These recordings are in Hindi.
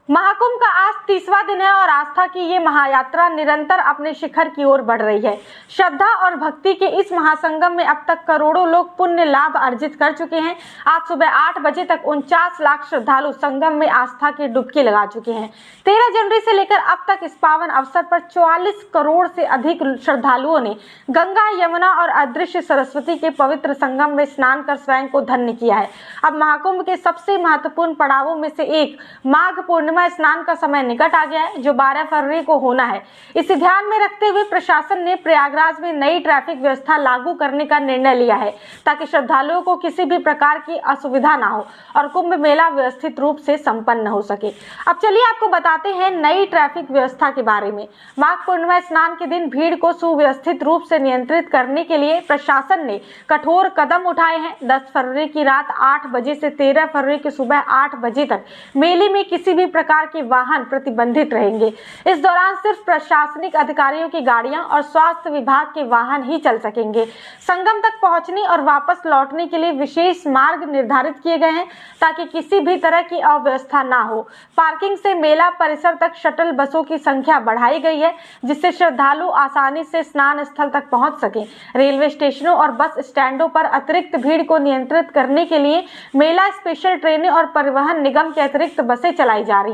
महाकुंभ का आज 30वां दिन है और आस्था की ये महायात्रा निरंतर अपने शिखर की ओर बढ़ रही है। श्रद्धा और भक्ति के इस महासंगम में अब तक करोड़ों लोग पुण्य लाभ अर्जित कर चुके हैं। आज सुबह 8 बजे तक 49 लाख श्रद्धालु संगम में आस्था की डुबकी लगा चुके हैं। 13 जनवरी से लेकर अब तक इस पावन अवसर पर 44 करोड़ से अधिक श्रद्धालुओं ने गंगा, यमुना और अदृश्य सरस्वती के पवित्र संगम में स्नान कर स्वयं को धन्य किया है। अब महाकुंभ के सबसे महत्वपूर्ण पड़ावों में से एक माघ पूर्णिमा स्नान का समय निकट आ गया है, जो 12 फरवरी को होना है। इसे ध्यान में रखते हुए प्रशासन ने प्रयागराज में नई ट्रैफिक व्यवस्था लागू करने का निर्णय लिया है, ताकि श्रद्धालुओं को किसी भी प्रकार की असुविधा ना हो और कुंभ मेला व्यवस्थित रूप से संपन्न हो सके। अब चलिए आपको बताते हैं नई ट्रैफिक व्यवस्था के बारे में। माघ पूर्णिमा स्नान के दिन भीड़ को सुव्यवस्थित रूप से नियंत्रित करने के लिए प्रशासन ने कठोर कदम उठाए हैं। 10 फरवरी की रात 8 बजे से 13 फरवरी की सुबह 8 बजे तक मेले में किसी भी प्रकार के वाहन प्रतिबंधित रहेंगे। इस दौरान सिर्फ प्रशासनिक अधिकारियों की गाड़ियां और स्वास्थ्य विभाग के वाहन ही चल सकेंगे। संगम तक पहुंचने और वापस लौटने के लिए विशेष मार्ग निर्धारित किए गए हैं, ताकि किसी भी तरह की अव्यवस्था ना हो। पार्किंग से मेला परिसर तक शटल बसों की संख्या बढ़ाई गई है, जिससे श्रद्धालु आसानी से स्नान स्थल तक पहुंच सके। रेलवे स्टेशनों और बस स्टैंडों पर अतिरिक्त भीड़ को नियंत्रित करने के लिए मेला स्पेशल ट्रेनें और परिवहन निगम के अतिरिक्त बसें चलाई जा रही हैं।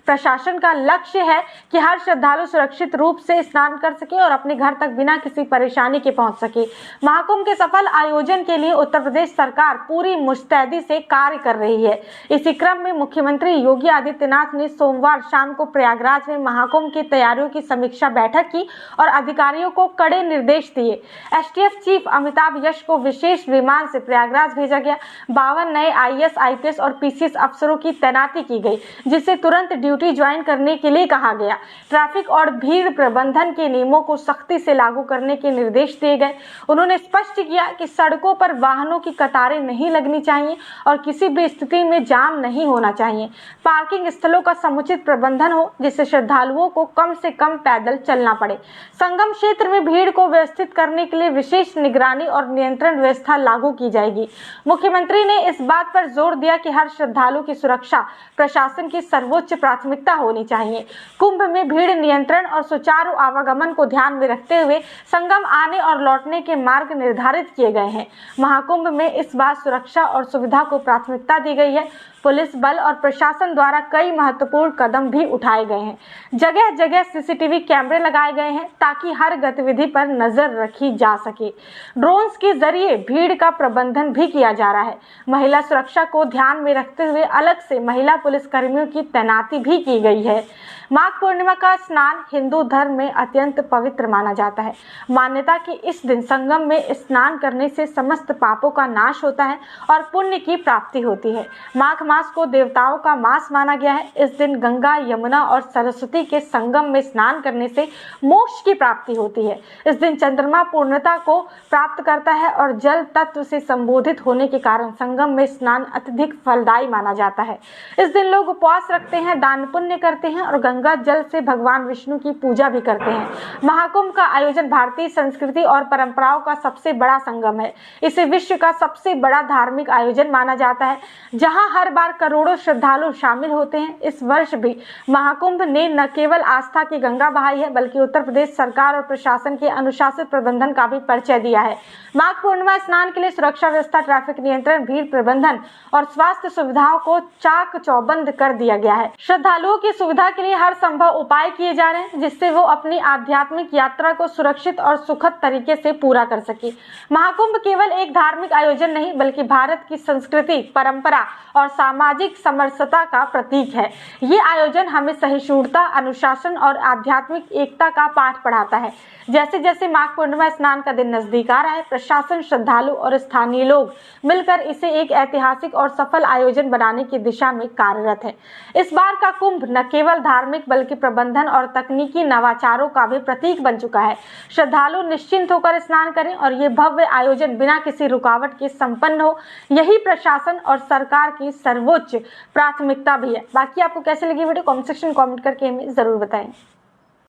प्रशासन का लक्ष्य है कि हर श्रद्धालु सुरक्षित रूप से स्नान कर सके और अपने घर तक बिना किसी परेशानी के पहुंच सके। महाकुंभ के सफल आयोजन के लिए उत्तर प्रदेश सरकार पूरी मुस्तैदी से कार्य कर रही है। इसी क्रम में मुख्यमंत्री योगी आदित्यनाथ ने सोमवार शाम को प्रयागराज में महाकुंभ की तैयारियों की समीक्षा बैठक की और अधिकारियों को कड़े निर्देश दिए। एसटीएफ चीफ अमिताभ यश को विशेष विमान से प्रयागराज भेजा गया। 52 नए आईएएस, आईपीएस और पीसीएस अफसरों की तैनाती की गई, जिसे तुरंत ड्यूटी ज्वाइन करने के लिए कहा गया। ट्रैफिक और भीड़ प्रबंधन के नियमों को सख्ती से लागू करने के निर्देश दिए गए। उन्होंने स्पष्ट किया कि सड़कों पर वाहनों की कतारें नहीं लगनी चाहिए और किसी भी स्थिति में जाम नहीं होना चाहिए। पार्किंग स्थलों का समुचित प्रबंधन हो, जिससे श्रद्धालुओं को कम से कम पैदल चलना पड़े। संगम क्षेत्र में भीड़ को व्यवस्थित करने के लिए विशेष निगरानी और नियंत्रण व्यवस्था लागू की जाएगी। मुख्यमंत्री ने इस बात पर जोर दिया कि हर श्रद्धालु की सुरक्षा प्रशासन की सर्वोच्च प्राथमिकता होनी चाहिए। कुंभ में भीड़ नियंत्रण और सुचारू आवागमन को ध्यान में रखते हुए संगम आने और लौटने के मार्ग निर्धारित किए गए हैं। महाकुंभ में इस बार सुरक्षा और सुविधा को प्राथमिकता दी गई है। पुलिस बल और प्रशासन द्वारा कई महत्वपूर्ण कदम भी उठाए गए हैं। जगह जगह सीसीटीवी कैमरे लगाए गए हैं, ताकि हर गतिविधि पर नजर रखी जा सके। ड्रोन्स के जरिए भीड़ का प्रबंधन भी किया जा रहा है। महिला सुरक्षा को ध्यान में रखते हुए अलग से महिला पुलिस कर्मियों की तैनाती भी की गई है। माघ पूर्णिमा का स्नान हिंदू धर्म में अत्यंत पवित्र माना जाता है। मान्यता कि इस दिन संगम में स्नान करने से समस्त पापों का नाश होता है और पुण्य की प्राप्ति होती है। माघ मास को देवताओं का मास माना गया है। इस दिन गंगा, यमुना और सरस्वती के संगम में स्नान करने से मोक्ष की प्राप्ति होती है। इस दिन चंद्रमा पूर्णता को प्राप्त करता है और जल तत्व से संबोधित होने के कारण संगम में स्नान अत्यधिक फलदायी माना जाता है। इस दिन लोग उपवास रखते हैं, दान पुण्य करते हैं और गंगा जल से भगवान विष्णु की पूजा भी करते हैं। महाकुंभ का आयोजन भारतीय संस्कृति और परंपराओं का सबसे बड़ा संगम है। इसे विश्व का सबसे बड़ा धार्मिक आयोजन माना जाता है, जहां हर बार करोड़ों श्रद्धालु शामिल होते हैं। इस वर्ष भी महाकुंभ ने न केवल आस्था की गंगा बहाई है, बल्कि उत्तर प्रदेश सरकार और प्रशासन के अनुशासित प्रबंधन का भी परिचय दिया है। माघ पूर्णिमा स्नान के लिए सुरक्षा व्यवस्था, ट्रैफिक नियंत्रण, भीड़ प्रबंधन और स्वास्थ्य सुविधाओं को चाक चौबंद कर दिया गया है। श्रद्धालुओं की सुविधा के लिए हर संभव उपाय किए जा रहे हैं, जिससे वो अपनी आध्यात्मिक यात्रा को सुरक्षित और सुखद तरीके से पूरा कर सके। महाकुंभ केवल एक धार्मिक आयोजन नहीं, बल्कि भारत की संस्कृति, परंपरा और सामाजिक समरसता का प्रतीक है। ये आयोजन हमें सहिष्णुता, अनुशासन और आध्यात्मिक एकता का पाठ पढ़ाता है। जैसे जैसे माघ पूर्णिमा स्नान का दिन नजदीक आ रहा है, प्रशासन, श्रद्धालु और स्थानीय लोग मिलकर इसे एक ऐतिहासिक और सफल आयोजन बनाने की दिशा में कार्यरत है। इस बार का कुंभ न केवल धार्मिक, बल्कि प्रबंधन और तकनीकी नवाचारों का भी प्रतीक बन चुका है। श्रद्धालु निश्चिंत होकर स्नान करें और ये भव्य आयोजन बिना किसी रुकावट के संपन्न हो, यही प्रशासन और सरकार की सर्वोच्च प्राथमिकता भी है। बाकी आपको कैसे लगी वीडियो, कमेंट सेक्शन में कमेंट करके हमें जरूर बताएं।